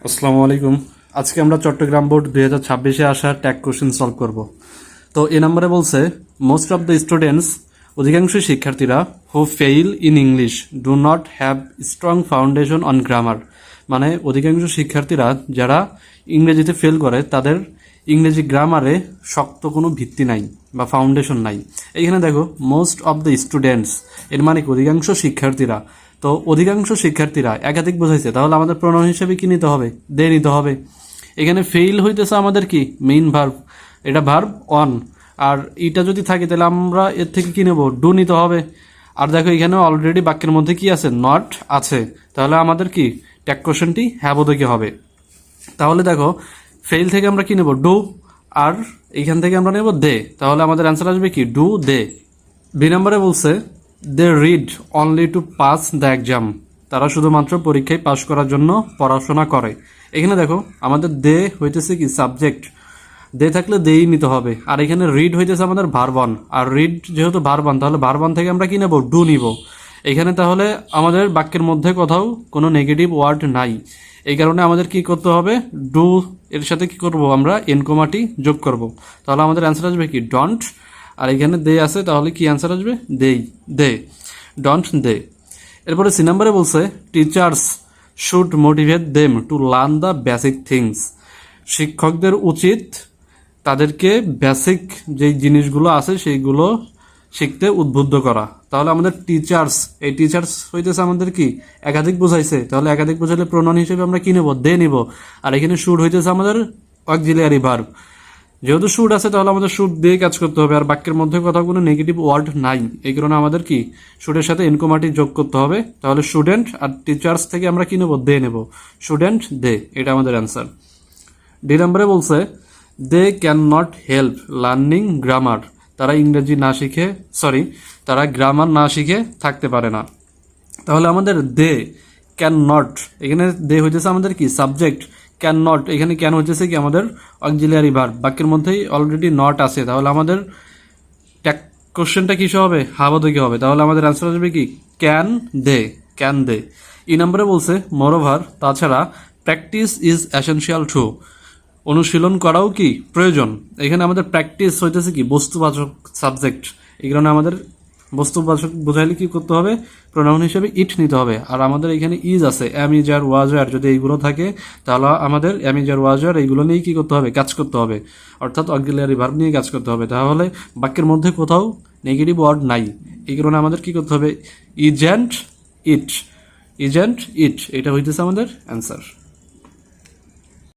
আসসালামু আলাইকুম। আজকে আমরা চট্টগ্রাম বোর্ড 2026-এ আসা ট্যাগ কোশ্চেন সলভ করব। তো এ নম্বরে বলছে মোস্ট অফ দ্য স্টুডেন্টস, অধিকাংশ শিক্ষার্থীরা who fail in English do not have strong foundation on grammar. মানে অধিকাংশ শিক্ষার্থীরা যারা ইংরেজিতে ফেল করে তাদের ইংরেজি গ্রামারে শক্ত কোনো ভিত্তি নাই বা ফাউন্ডেশন নাই। এইখানে দেখো মোস্ট অফ দ্য স্টুডেন্টস, এর মানে কি অধিকাংশ শিক্ষার্থীরা। তো অধিকাংশ শিক্ষার্থীরা একাধিক বোঝাইছে, তাহলে আমাদের প্রণয়ন হিসেবে কি নিতে হবে? দে নিতে হবে। এখানে ফেইল হইতেছে আমাদের কি মেইন ভার্ব, এটা ভার্ব অন, আর এটা যদি থাকে তাহলে আমরা এর থেকে কি নেব? ডু নিতে হবে। আর দেখো এখানে অলরেডি বাক্যের মধ্যে কি আছে? নট আছে, তাহলে আমাদের কি ট্যাগ কোশ্চেনটি হ্যাঁ বোধকে হবে। তাহলে দেখো ফেইল থেকে আমরা কি নেব? ডু, আর এইখান থেকে আমরা নেব দে, তাহলে আমাদের অ্যান্সার আসবে কি? Do they. বি নম্বরে বলছে they read only to pass the exam, তারা শুধুমাত্র পরীক্ষায় পাশ করার জন্য পড়াশোনা করে। এখানে দেখো আমাদের দে হইতেছে কি সাবজেক্ট, দে থাকলে দেই নিতে হবে। আর এখানে রিড হইতেছে আমাদের ভার্বন, আর রিড যেহেতু ভার্বন তাহলে ভার্বন থেকে আমরা কি নেব? ডু নিব। এখানে তাহলে আমাদের বাক্যের মধ্যে কোথাও কোনো নেগেটিভ ওয়ার্ড নাই, এই কারণে আমাদের কি করতে হবে? ডু এর সাথে কি করব? আমরা এনকোমাটি যোগ করব। তাহলে আমাদের অ্যান্সার আসবে কি? ডন্ট। আর এখানে দে আছে, তাহলে কি অ্যান্সার আসবে? দেই, দে, ডন্ট দে। এরপরে সি নাম্বারে বলছে teachers should motivate them to learn the basic things, শিক্ষকদের উচিত তাদেরকে বেসিক যেই জিনিসগুলো আছে সেইগুলো শিখতে উদ্বুদ্ধ করা। তাহলে আমাদের টিচার্স, এই টিচার্স হইতেছে আমাদের কি একাধিক বোঝাইছে, তাহলে একাধিক বোঝাইলে প্রোনাউন হিসেবে আমরা কি নেব? দে নিব। আর এখানে শুড হইতেছে আমাদের অক্সিলিয়ারি ভার্ব, যেহেতু শুড আছে তাহলে আমাদের শুড দিয়ে কাজ করতে হবে। আর বাক্যের মধ্যে কোথাও কোনো নেগেটিভ ওয়ার্ড নাই, এই কারণে আমাদের কি শুডের সাথে এনকোমাটি যোগ করতে হবে। তাহলে স্টুডেন্ট আর টিচার্স থেকে আমরা কি নেব? দে নেব। স্টুডেন্ট দে, এটা আমাদের অ্যান্সার। ডি নম্বরে বলছে they can not help learning grammar, তারা ইংরেজি না শিখে তারা গ্রামার না শিখে থাকতে পারে না। তাহলে আমাদের দে ক্যান নট, এখানে দে হইতেছে আমাদের কি সাবজেক্ট, ক্যান নট এখানে ক্যান হইতেছে কি আমাদের অক্সিলিয়ারি ভার্ব, বাক্যের মধ্যেই অলরেডি নট আছে, তাহলে আমাদের ট্যাগ কোশ্চেনটা কিসে হবে? হাবোধকে হবে। তাহলে আমাদের অ্যান্সার আসবে কি? Can they, can they. ই নম্বরে বলছে মোরওভার, তাছাড়া প্র্যাকটিস ইজ এসেনশিয়াল টু, অনুশীলন করাও কি প্রয়োজন। এখানে আমাদের প্র্যাকটিস হইতেছে কি বস্তুবাচক সাবজেক্ট, এই কারণে আমাদের বস্তুবাচক বোঝাইলে কি করতে হবে? প্রোনাউন হিসেবে ইট নিতে হবে। আর আমাদের এখানে ইজ আছে, অ্যাম ইজ আর ওয়াজ আর, যদি এইগুলো থাকে তাহলে আমাদের অ্যাম ইজ আর ওয়াজ আর এইগুলো নিয়েই কি করতে হবে? কাজ করতে হবে, অর্থাৎ অক্সিলিয়ারি ভার্ব নিয়ে কাজ করতে হবে। তাহলে বাক্যের মধ্যে কোথাও নেগেটিভ ওয়ার্ড নাই, এই কারণে আমাদের কি করতে হবে? Is and it, is and it, এটা হইতেছে আমাদের অ্যান্সার।